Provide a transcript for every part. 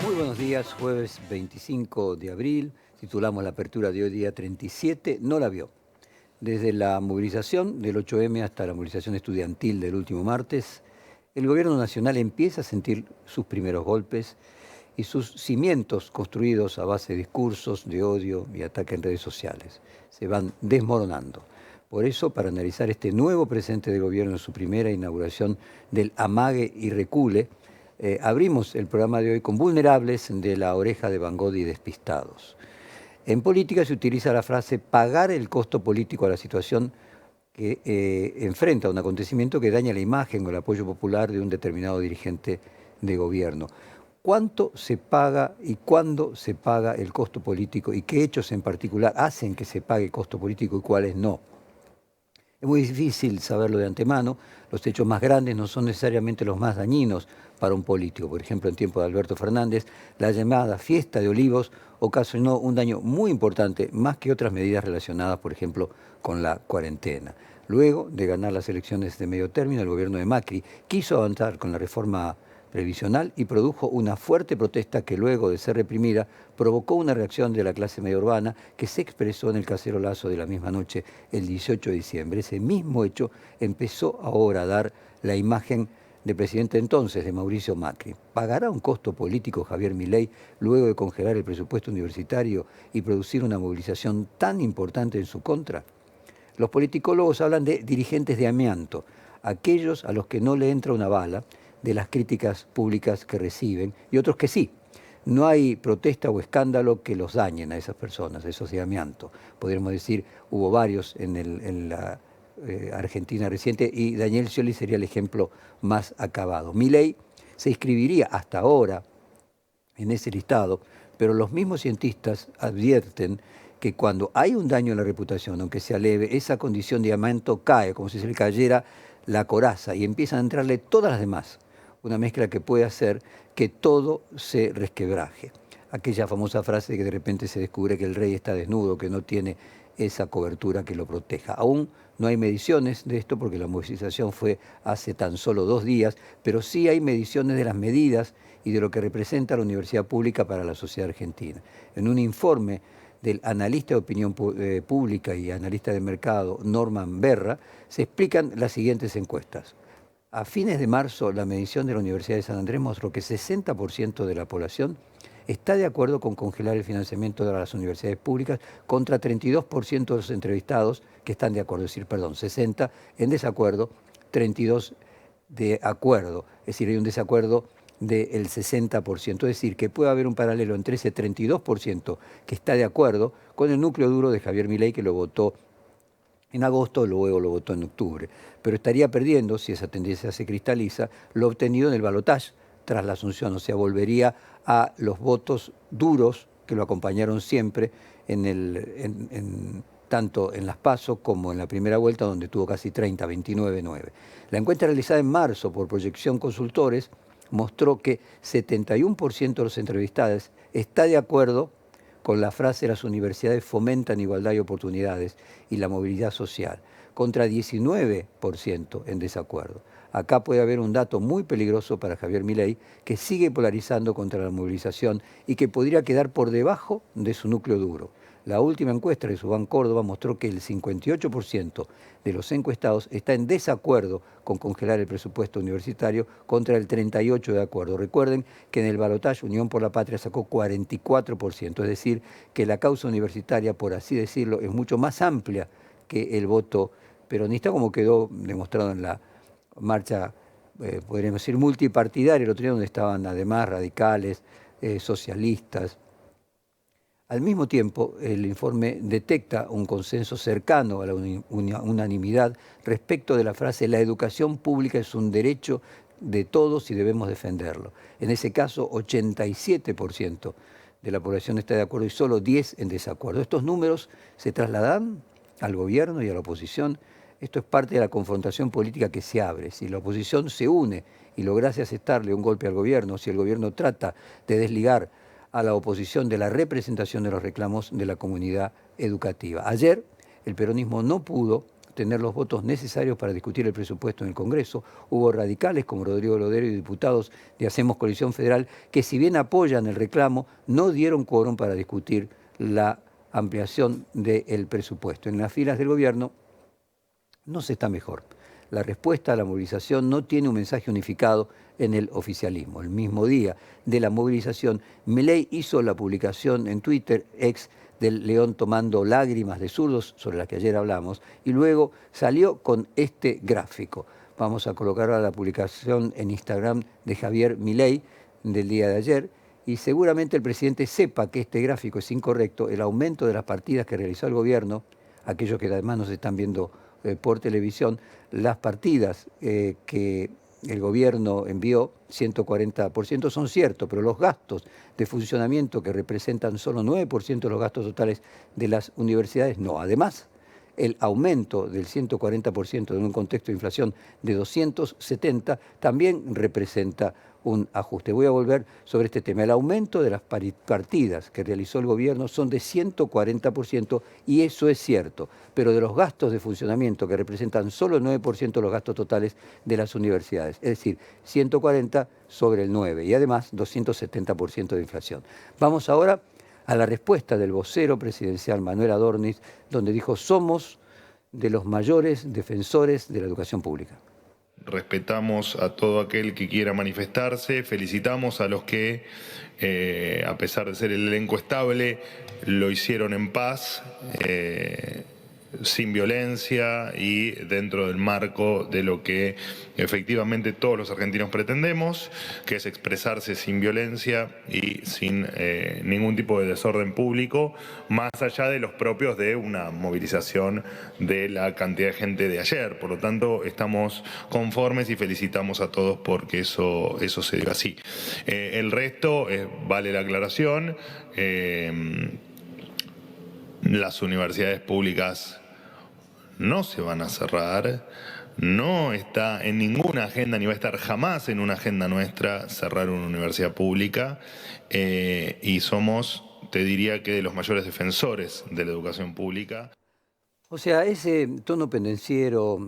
Muy buenos días, jueves 25 de abril, titulamos la apertura de hoy día 37, no la vio. Desde la movilización del 8M hasta la movilización estudiantil del último martes, el gobierno nacional empieza a sentir sus primeros golpes y sus cimientos construidos a base de discursos de odio y ataque en redes sociales se van desmoronando. Por eso, para analizar este nuevo presente del gobierno en su primera inauguración del amague y recule, abrimos el programa de hoy con vulnerables de la oreja de Van Gogh y despistados. En política se utiliza la frase pagar el costo político a la situación que enfrenta un acontecimiento que daña la imagen o el apoyo popular de un determinado dirigente de gobierno. ¿Cuánto se paga y cuándo se paga el costo político y qué hechos en particular hacen que se pague el costo político y cuáles no? Es muy difícil saberlo de antemano. Los hechos más grandes no son necesariamente los más dañinos para un político. Por ejemplo, en tiempo de Alberto Fernández, la llamada fiesta de Olivos ocasionó un daño muy importante, más que otras medidas relacionadas, por ejemplo, con la cuarentena. Luego de ganar las elecciones de medio término, el gobierno de Macri quiso avanzar con la reforma previsional y produjo una fuerte protesta que luego de ser reprimida provocó una reacción de la clase media urbana que se expresó en el cacerolazo de la misma noche, el 18 de diciembre. Ese mismo hecho empezó ahora a dar la imagen de presidente entonces, de Mauricio Macri. ¿Pagará un costo político Javier Milei luego de congelar el presupuesto universitario y producir una movilización tan importante en su contra? Los politicólogos hablan de dirigentes de amianto, aquellos a los que no le entra una bala de las críticas públicas que reciben y otros que sí. No hay protesta o escándalo que los dañen a esas personas, a esos de amianto. Podríamos decir, hubo varios en la Argentina reciente y Daniel Scioli sería el ejemplo más acabado. Milei se inscribiría hasta ahora en ese listado, pero los mismos cientistas advierten que cuando hay un daño en la reputación, aunque sea leve, esa condición de amianto cae, como si se le cayera la coraza y empiezan a entrarle todas las demás. Una mezcla que puede hacer que todo se resquebraje. Aquella famosa frase de que de repente se descubre que el rey está desnudo, que no tiene esa cobertura que lo proteja. Aún no hay mediciones de esto porque la movilización fue hace tan solo 2 días, pero sí hay mediciones de las medidas y de lo que representa la universidad pública para la sociedad argentina. En un informe del analista de opinión pública y analista de mercado Norman Berra, se explican las siguientes encuestas. A fines de marzo, la medición de la Universidad de San Andrés mostró que 60% de la población está de acuerdo con congelar el financiamiento de las universidades públicas contra 32% de los entrevistados que están de acuerdo, es decir, perdón, 60 en desacuerdo, 32 de acuerdo, es decir, hay un desacuerdo del 60%, es decir, que puede haber un paralelo entre ese 32% que está de acuerdo con el núcleo duro de Javier Milei que lo votó en agosto, luego lo votó en octubre, pero estaría perdiendo, si esa tendencia se cristaliza, lo obtenido en el balotaje tras la asunción, o sea, volvería a los votos duros que lo acompañaron siempre tanto en las PASO como en la primera vuelta, donde tuvo casi 30, 29-9. La encuesta realizada en marzo por Proyección Consultores mostró que 71% de los entrevistados está de acuerdo con la frase las universidades fomentan igualdad y oportunidades y la movilidad social, contra 19% en desacuerdo. Acá puede haber un dato muy peligroso para Javier Milei, que sigue polarizando contra la movilización y que podría quedar por debajo de su núcleo duro. La última encuesta de Subán Córdoba mostró que el 58% de los encuestados está en desacuerdo con congelar el presupuesto universitario contra el 38% de acuerdo. Recuerden que en el balotaje Unión por la Patria sacó 44%, es decir, que la causa universitaria, por así decirlo, es mucho más amplia que el voto peronista, como quedó demostrado en la marcha, podríamos decir, multipartidaria, el otro día donde estaban además radicales, socialistas. Al mismo tiempo, el informe detecta un consenso cercano a la unanimidad respecto de la frase «la educación pública es un derecho de todos y debemos defenderlo». En ese caso, 87% de la población está de acuerdo y solo 10% en desacuerdo. Estos números se trasladan al gobierno y a la oposición. Esto es parte de la confrontación política que se abre. Si la oposición se une y logra asestarle un golpe al gobierno, si el gobierno trata de desligar a la oposición de la representación de los reclamos de la comunidad educativa. Ayer el peronismo no pudo tener los votos necesarios para discutir el presupuesto en el Congreso. Hubo radicales como Rodrigo Lodero y diputados de Hacemos Coalición Federal que, si bien apoyan el reclamo, no dieron quórum para discutir la ampliación del presupuesto. En las filas del gobierno no se está mejor. La respuesta a la movilización no tiene un mensaje unificado en el oficialismo. El mismo día de la movilización, Milei hizo la publicación en Twitter, ex del León tomando lágrimas de zurdos, sobre la que ayer hablamos, y luego salió con este gráfico. Vamos a colocar ahora la publicación en Instagram de Javier Milei del día de ayer, y seguramente el presidente sepa que este gráfico es incorrecto. El aumento de las partidas que realizó el gobierno, aquellos que además nos están viendo por televisión, las partidas que el gobierno envió, 140%, son ciertos, pero los gastos de funcionamiento, que representan solo 9% de los gastos totales de las universidades, no. Además, el aumento del 140% en un contexto de inflación de 270 también representa un ajuste. Voy a volver sobre este tema. El aumento de las partidas que realizó el gobierno son de 140%, y eso es cierto, pero de los gastos de funcionamiento, que representan solo el 9% de los gastos totales de las universidades, es decir, 140 sobre el 9, y además 270% de inflación. Vamos ahora a la respuesta del vocero presidencial Manuel Adornis, donde dijo: somos de los mayores defensores de la educación pública. Respetamos a todo aquel que quiera manifestarse, felicitamos a los que, a pesar de ser el elenco estable, lo hicieron en paz, sin violencia y dentro del marco de lo que efectivamente todos los argentinos pretendemos, que es expresarse sin violencia y sin ningún tipo de desorden público, más allá de los propios de una movilización de la cantidad de gente de ayer. Por lo tanto, estamos conformes y felicitamos a todos porque eso se dio así. El resto, vale la aclaración, las universidades públicas no se van a cerrar, no está en ninguna agenda, ni va a estar jamás en una agenda nuestra cerrar una universidad pública, y somos, te diría que, de los mayores defensores de la educación pública. O sea, ese tono pendenciero,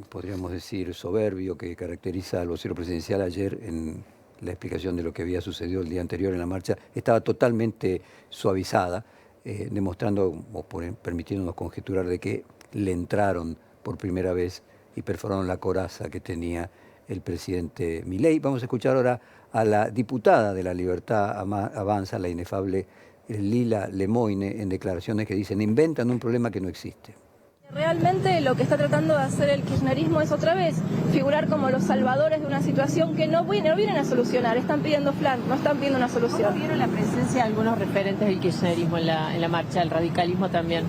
podríamos decir soberbio, que caracteriza al vocero presidencial ayer en la explicación de lo que había sucedido el día anterior en la marcha, estaba totalmente suavizada, demostrando o permitiéndonos conjeturar de que le entraron por primera vez y perforaron la coraza que tenía el presidente Milei. Vamos a escuchar ahora a la diputada de La Libertad Avanza, la inefable Lila Lemoine, en declaraciones que dicen: inventan un problema que no existe. Realmente lo que está tratando de hacer el kirchnerismo es otra vez figurar como los salvadores de una situación que no vienen a solucionar, están pidiendo flan, no están pidiendo una solución. ¿Cómo vieron la presencia de algunos referentes del kirchnerismo en la marcha, el radicalismo también?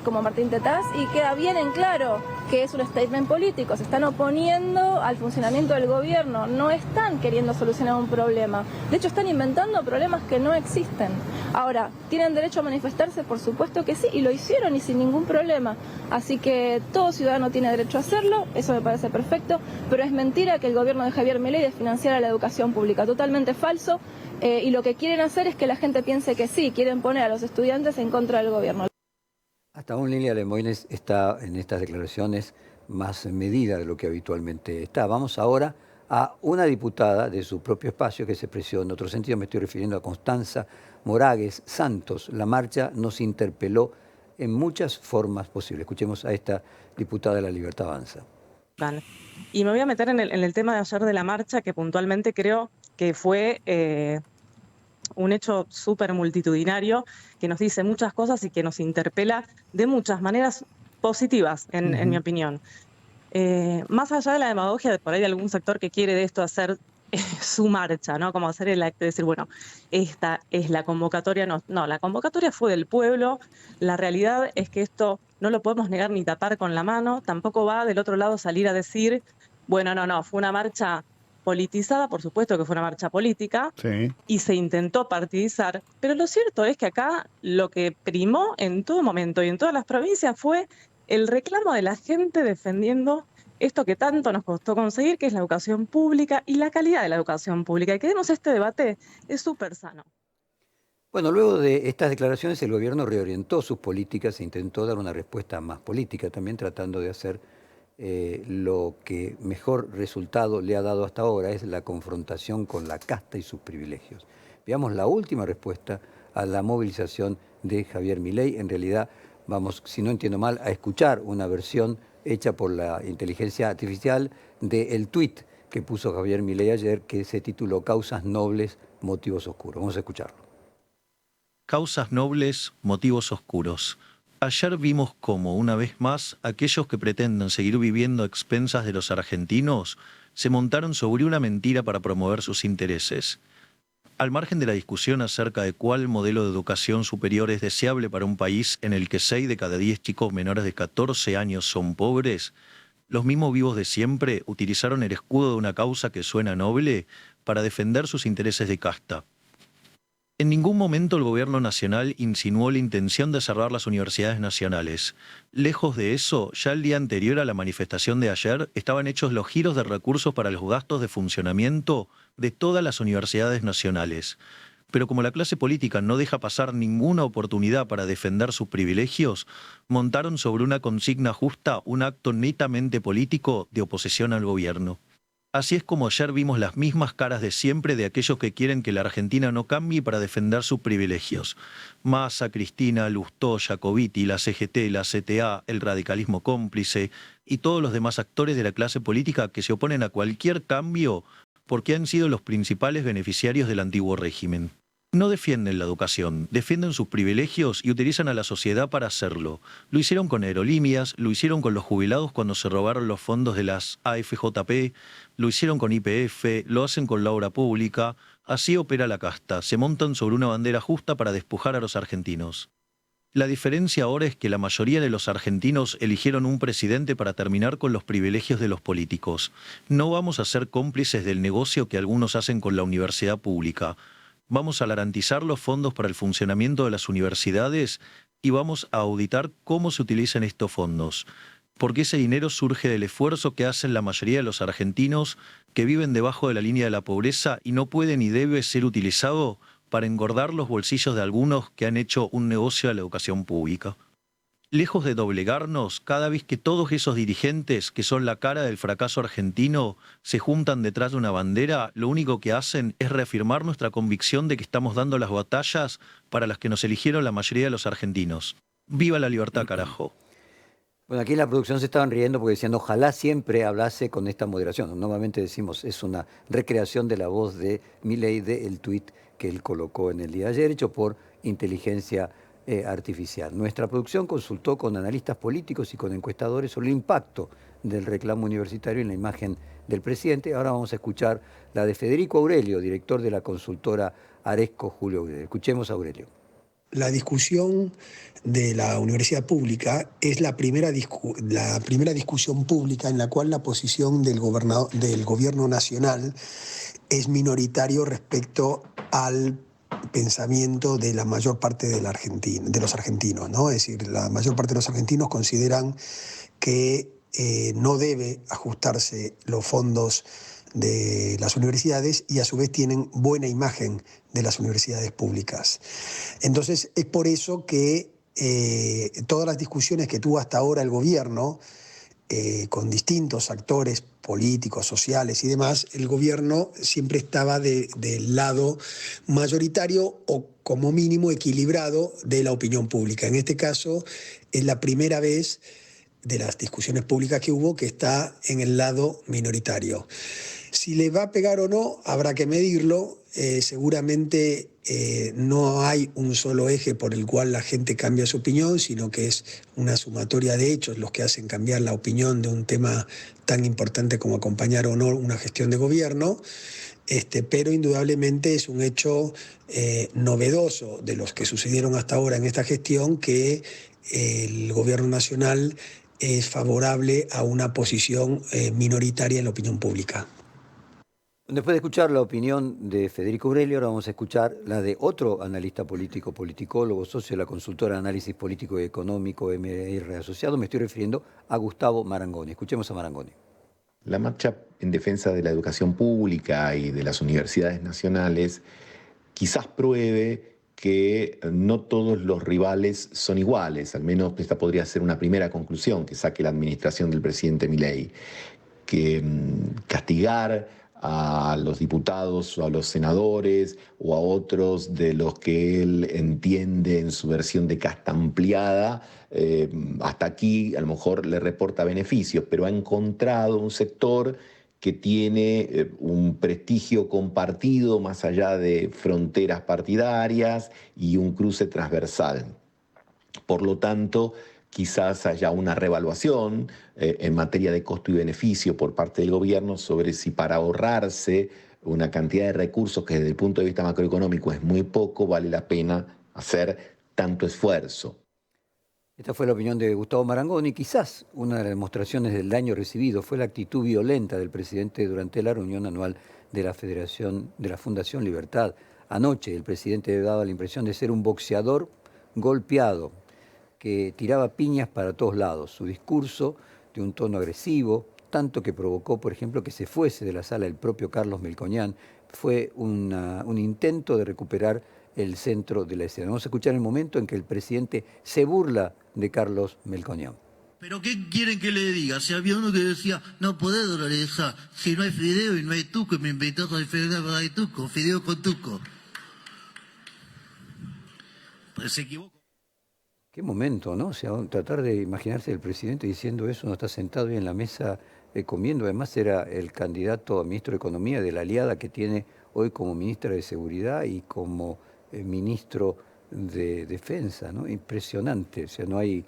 Como Martín Tetaz, y queda bien en claro que es un statement político, se están oponiendo al funcionamiento del gobierno, no están queriendo solucionar un problema, de hecho están inventando problemas que no existen. Ahora, ¿tienen derecho a manifestarse? Por supuesto que sí, y lo hicieron y sin ningún problema, así que todo ciudadano tiene derecho a hacerlo, eso me parece perfecto, pero es mentira que el gobierno de Javier Milei desfinanciara la educación pública, totalmente falso, y lo que quieren hacer es que la gente piense que sí, quieren poner a los estudiantes en contra del gobierno. Hasta aún Lila Lemoine está en estas declaraciones más medida de lo que habitualmente está. Vamos ahora a una diputada de su propio espacio que se expresó en otro sentido. Me estoy refiriendo a Constanza Moragues Santos. La marcha nos interpeló en muchas formas posibles. Escuchemos a esta diputada de La Libertad Avanza. Y me voy a meter en el tema de ayer de la marcha, que puntualmente creo que fue un hecho súper multitudinario, que nos dice muchas cosas y que nos interpela de muchas maneras positivas, en mi opinión. Más allá de la demagogia de por ahí de algún sector que quiere de esto hacer su marcha, ¿no? Como hacer el acto de decir, bueno, esta es la convocatoria. No, la convocatoria fue del pueblo. La realidad es que esto no lo podemos negar ni tapar con la mano. Tampoco va del otro lado salir a decir, bueno, no, fue una marcha politizada, por supuesto que fue una marcha política, sí, y se intentó partidizar, pero lo cierto es que acá lo que primó en todo momento y en todas las provincias fue el reclamo de la gente defendiendo esto que tanto nos costó conseguir, que es la educación pública y la calidad de la educación pública. Y que demos este debate es súper sano. Bueno, luego de estas declaraciones el gobierno reorientó sus políticas e intentó dar una respuesta más política, también tratando de hacer lo que mejor resultado le ha dado hasta ahora, es la confrontación con la casta y sus privilegios. Veamos la última respuesta a la movilización de Javier Milei. En realidad vamos, si no entiendo mal, a escuchar una versión hecha por la inteligencia artificial del tuit que puso Javier Milei ayer, que se tituló Causas nobles, motivos oscuros. Vamos a escucharlo. Causas nobles, motivos oscuros. Ayer vimos cómo, una vez más, aquellos que pretenden seguir viviendo a expensas de los argentinos se montaron sobre una mentira para promover sus intereses. Al margen de la discusión acerca de cuál modelo de educación superior es deseable para un país en el que 6 de cada 10 chicos menores de 14 años son pobres, los mismos vivos de siempre utilizaron el escudo de una causa que suena noble para defender sus intereses de casta. En ningún momento el gobierno nacional insinuó la intención de cerrar las universidades nacionales. Lejos de eso, ya el día anterior a la manifestación de ayer estaban hechos los giros de recursos para los gastos de funcionamiento de todas las universidades nacionales. Pero como la clase política no deja pasar ninguna oportunidad para defender sus privilegios, montaron sobre una consigna justa un acto netamente político de oposición al gobierno. Así es como ayer vimos las mismas caras de siempre de aquellos que quieren que la Argentina no cambie para defender sus privilegios. Massa, Cristina, Lustó, Jacobiti, la CGT, la CTA, el radicalismo cómplice y todos los demás actores de la clase política que se oponen a cualquier cambio porque han sido los principales beneficiarios del antiguo régimen. No defienden la educación, defienden sus privilegios y utilizan a la sociedad para hacerlo. Lo hicieron con aerolíneas, lo hicieron con los jubilados cuando se robaron los fondos de las AFJP, lo hicieron con YPF, lo hacen con la obra pública. Así opera la casta, se montan sobre una bandera justa para despojar a los argentinos. La diferencia ahora es que la mayoría de los argentinos eligieron un presidente para terminar con los privilegios de los políticos. No vamos a ser cómplices del negocio que algunos hacen con la universidad pública. Vamos a garantizar los fondos para el funcionamiento de las universidades y vamos a auditar cómo se utilizan estos fondos, porque ese dinero surge del esfuerzo que hacen la mayoría de los argentinos que viven debajo de la línea de la pobreza y no puede ni debe ser utilizado para engordar los bolsillos de algunos que han hecho un negocio de la educación pública. Lejos de doblegarnos, cada vez que todos esos dirigentes, que son la cara del fracaso argentino, se juntan detrás de una bandera, lo único que hacen es reafirmar nuestra convicción de que estamos dando las batallas para las que nos eligieron la mayoría de los argentinos. ¡Viva la libertad, carajo! Bueno, aquí en la producción se estaban riendo porque decían, ojalá siempre hablase con esta moderación. Normalmente decimos, es una recreación de la voz de Milei del tuit que él colocó en el día de ayer, hecho por inteligencia artificial. Nuestra producción consultó con analistas políticos y con encuestadores sobre el impacto del reclamo universitario en la imagen del presidente. Ahora vamos a escuchar la de Federico Aurelio, director de la consultora Aresco Julio Aurelio. Escuchemos a Aurelio. La discusión de la universidad pública es la primera discusión pública en la cual la posición del gobierno nacional es minoritario respecto al pensamiento de la mayor parte de los argentinos, ¿no? Es decir, la mayor parte de los argentinos consideran que no debe ajustarse los fondos de las universidades y a su vez tienen buena imagen de las universidades públicas. Entonces es por eso que todas las discusiones que tuvo hasta ahora el gobierno con distintos actores políticos, sociales y demás, el gobierno siempre estaba del lado mayoritario o como mínimo equilibrado de la opinión pública. En este caso es la primera vez de las discusiones públicas que hubo que está en el lado minoritario. Si le va a pegar o no, habrá que medirlo. Seguramente no hay un solo eje por el cual la gente cambia su opinión, sino que es una sumatoria de hechos los que hacen cambiar la opinión de un tema tan importante como acompañar o no una gestión de gobierno. Pero indudablemente es un hecho novedoso de los que sucedieron hasta ahora en esta gestión que el gobierno nacional es favorable a una posición minoritaria en la opinión pública. Después de escuchar la opinión de Federico Aurelio, ahora vamos a escuchar la de otro analista político, politicólogo, socio de la consultora de análisis político y económico MR Asociado. Me estoy refiriendo a Gustavo Marangoni. Escuchemos a Marangoni. La marcha en defensa de la educación pública y de las universidades nacionales quizás pruebe que no todos los rivales son iguales. Al menos esta podría ser una primera conclusión que saque la administración del presidente Milei, que castigar a los diputados o a los senadores o a otros de los que él entiende en su versión de casta ampliada, hasta aquí a lo mejor le reporta beneficios, pero ha encontrado un sector que tiene un prestigio compartido más allá de fronteras partidarias y un cruce transversal. Por lo tanto, quizás haya una reevaluación en materia de costo y beneficio por parte del gobierno sobre si para ahorrarse una cantidad de recursos que desde el punto de vista macroeconómico es muy poco, vale la pena hacer tanto esfuerzo. Esta fue la opinión de Gustavo Marangoni. Quizás una de las demostraciones del daño recibido fue la actitud violenta del presidente durante la reunión anual de la Fundación Libertad. Anoche el presidente daba la impresión de ser un boxeador golpeado, que tiraba piñas para todos lados. Su discurso, de un tono agresivo, tanto que provocó, por ejemplo, que se fuese de la sala el propio Carlos Melconian, fue un intento de recuperar el centro de la escena. Vamos a escuchar el momento en que el presidente se burla de Carlos Melconian. ¿Pero qué quieren que le diga? Si había uno que decía, no podés dolarizar, si no hay fideo y no hay tuco, y me invitás a fideo hay tuco, fideo con tuco. Pues se equivocó. Qué momento, ¿no? O sea, tratar de imaginarse el presidente diciendo eso, no está sentado ahí en la mesa comiendo. Además era el candidato a ministro de Economía de la aliada que tiene hoy como ministra de Seguridad y como ministro de Defensa, ¿no? Impresionante. O sea, no hay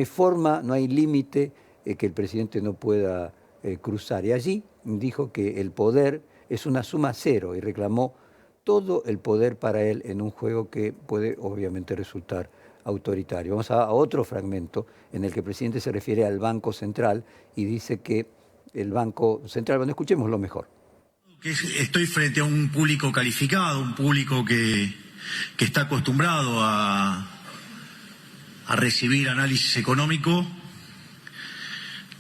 forma, no hay límite que el presidente no pueda cruzar. Y allí dijo que el poder es una suma cero y reclamó todo el poder para él en un juego que puede obviamente resultar autoritario. Vamos a otro fragmento en el que el presidente se refiere al Banco Central y dice que el Banco Central, bueno, escuchémoslo mejor. Estoy frente a un público calificado, un público que está acostumbrado a recibir análisis económico.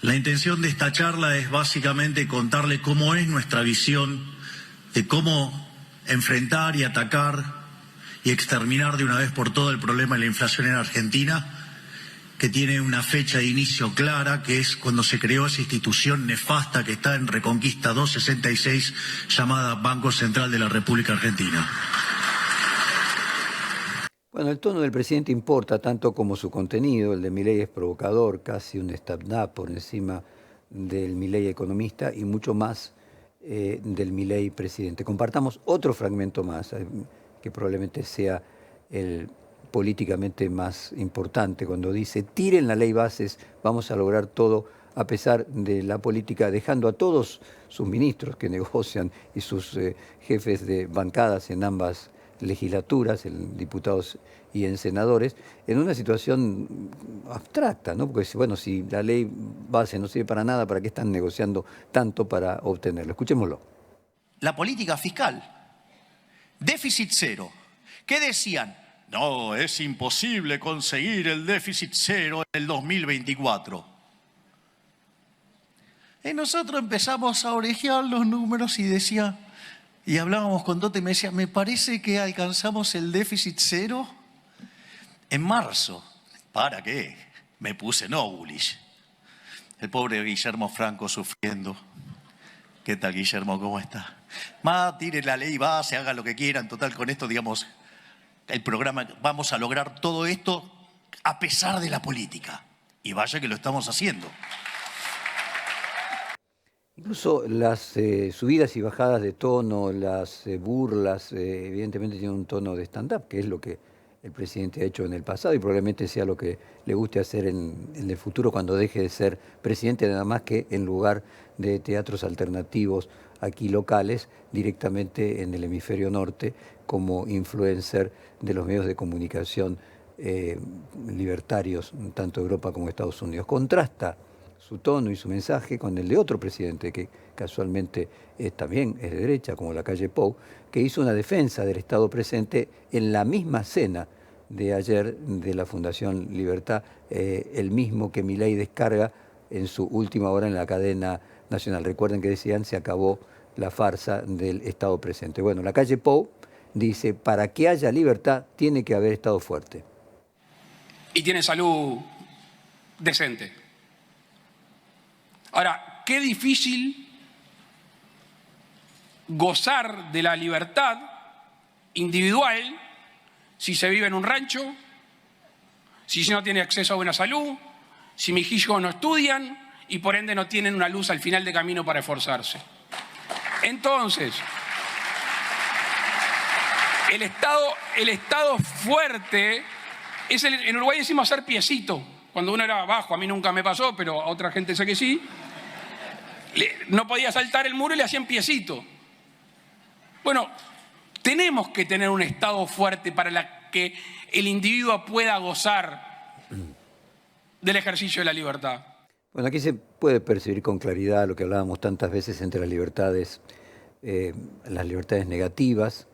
La intención de esta charla es básicamente contarle cómo es nuestra visión de cómo enfrentar y atacar y exterminar de una vez por todo el problema de la inflación en Argentina, que tiene una fecha de inicio clara, que es cuando se creó esa institución nefasta que está en Reconquista 266, llamada Banco Central de la República Argentina. Bueno, el tono del presidente importa tanto como su contenido. El de Milei es provocador, casi un stand-up por encima del Milei economista y mucho más del Milei presidente. Compartamos otro fragmento más, que probablemente sea el políticamente más importante, cuando dice: tiren la ley bases, vamos a lograr todo a pesar de la política, dejando a todos sus ministros que negocian y sus jefes de bancadas en ambas legislaturas, en diputados y en senadores, en una situación abstracta, ¿no? Porque bueno, si la ley base no sirve para nada, ¿para qué están negociando tanto para obtenerlo? Escuchémoslo. La política fiscal, déficit cero. ¿Qué decían? No, es imposible conseguir el déficit cero en el 2024. Y nosotros empezamos a orejear los números y hablábamos con Tote y me decía, me parece que alcanzamos el déficit cero en marzo. ¿Para qué? Me puse no bullish. El pobre Guillermo Franco sufriendo. ¿Qué tal, Guillermo? ¿Cómo está? Más, tire la ley base, haga lo que quieran. Total, con esto, digamos, el programa, vamos a lograr todo esto a pesar de la política. Y vaya que lo estamos haciendo. Incluso las subidas y bajadas de tono, las burlas, evidentemente tienen un tono de stand-up, que es lo que el presidente ha hecho en el pasado y probablemente sea lo que le guste hacer en el futuro cuando deje de ser presidente, nada más que en lugar de teatros alternativos aquí locales, directamente en el hemisferio norte, como influencer de los medios de comunicación libertarios, tanto Europa como Estados Unidos. Contrasta su tono y su mensaje con el de otro presidente que casualmente también es de derecha, como Lacalle Pou, que hizo una defensa del Estado presente en la misma cena de ayer de la Fundación Libertad, el mismo que Milei descarga en su última hora en la cadena nacional. Recuerden que decían se acabó la farsa del Estado presente. Bueno, Lacalle Pou dice, para que haya libertad tiene que haber Estado fuerte. Y tiene salud decente. Ahora, qué difícil gozar de la libertad individual si se vive en un rancho, si no tiene acceso a buena salud, si mis hijos no estudian y por ende no tienen una luz al final de camino para esforzarse. Entonces, el Estado fuerte es en Uruguay decimos hacer piecito. Cuando uno era bajo, a mí nunca me pasó, pero a otra gente sé que sí, no podía saltar el muro y le hacían piecito. Bueno, tenemos que tener un Estado fuerte para que el individuo pueda gozar del ejercicio de la libertad. Bueno, aquí se puede percibir con claridad lo que hablábamos tantas veces entre las libertades negativas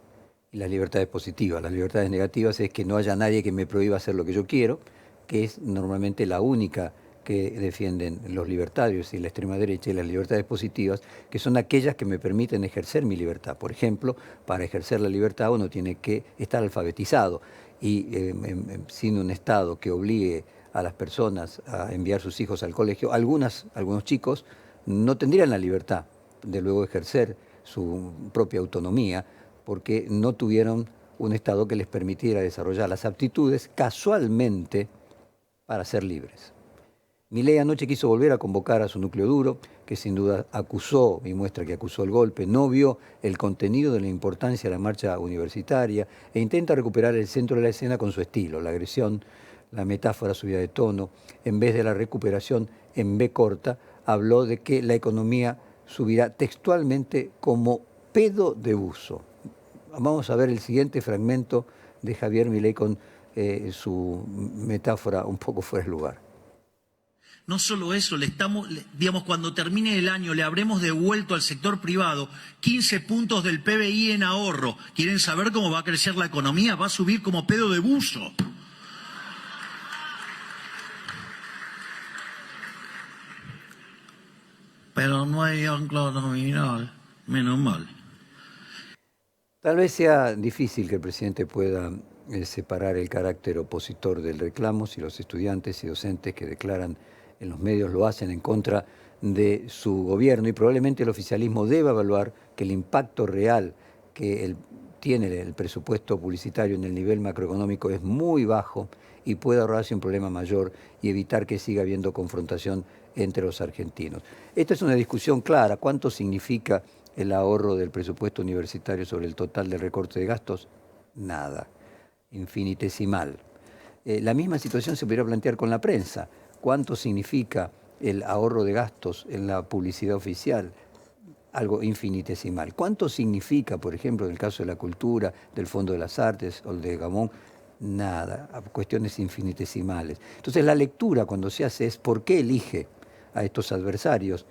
y las libertades positivas. Las libertades negativas es que no haya nadie que me prohíba hacer lo que yo quiero, que es normalmente la única que defienden los libertarios y la extrema derecha, y las libertades positivas, que son aquellas que me permiten ejercer mi libertad. Por ejemplo, para ejercer la libertad uno tiene que estar alfabetizado y sin un Estado que obligue a las personas a enviar sus hijos al colegio, algunos chicos no tendrían la libertad de luego ejercer su propia autonomía porque no tuvieron un Estado que les permitiera desarrollar las aptitudes casualmente para ser libres. Milei anoche quiso volver a convocar a su núcleo duro, que sin duda acusó, y muestra que acusó el golpe, no vio el contenido de la importancia de la marcha universitaria e intenta recuperar el centro de la escena con su estilo, la agresión, la metáfora subida de tono. En vez de la recuperación en B corta, habló de que la economía subirá textualmente como pedo de buzo. Vamos a ver el siguiente fragmento de Javier Milei con su metáfora un poco fuera de lugar. No solo eso, digamos, cuando termine el año le habremos devuelto al sector privado 15 puntos del PBI en ahorro. ¿Quieren saber cómo va a crecer la economía? Va a subir como pedo de buzo. Pero no hay ancla nominal, menos mal. Tal vez sea difícil que el presidente pueda separar el carácter opositor del reclamo si los estudiantes y docentes que declaran en los medios lo hacen en contra de su gobierno, y probablemente el oficialismo deba evaluar que el impacto real que tiene el presupuesto publicitario en el nivel macroeconómico es muy bajo y puede ahorrarse un problema mayor y evitar que siga habiendo confrontación entre los argentinos. Esta es una discusión clara. ¿Cuánto significa el ahorro del presupuesto universitario sobre el total del recorte de gastos? Nada, infinitesimal. La misma situación se podría plantear con la prensa. ¿Cuánto significa el ahorro de gastos en la publicidad oficial? Algo infinitesimal. ¿Cuánto significa, por ejemplo, en el caso de la cultura, del Fondo de las Artes o el de Gamón? Nada, cuestiones infinitesimales. Entonces la lectura cuando se hace es por qué elige a estos adversarios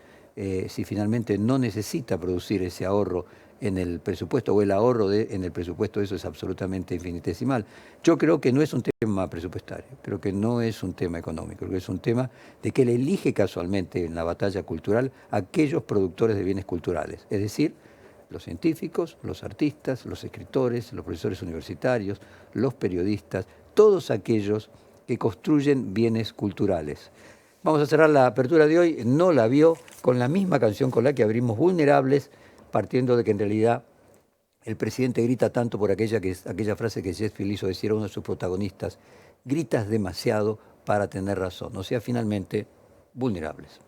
si finalmente no necesita producir ese ahorro en el presupuesto, o el ahorro en el presupuesto, eso es absolutamente infinitesimal. Yo creo que no es un tema presupuestario, creo que no es un tema económico, creo que es un tema de que él elige casualmente en la batalla cultural a aquellos productores de bienes culturales, es decir, los científicos, los artistas, los escritores, los profesores universitarios, los periodistas, todos aquellos que construyen bienes culturales. Vamos a cerrar la apertura de hoy, no la vio, con la misma canción con la que abrimos Vulnerables, partiendo de que en realidad el presidente grita tanto por aquella frase que Shakespeare hizo decir a uno de sus protagonistas: gritas demasiado para tener razón. O sea, finalmente, Vulnerables.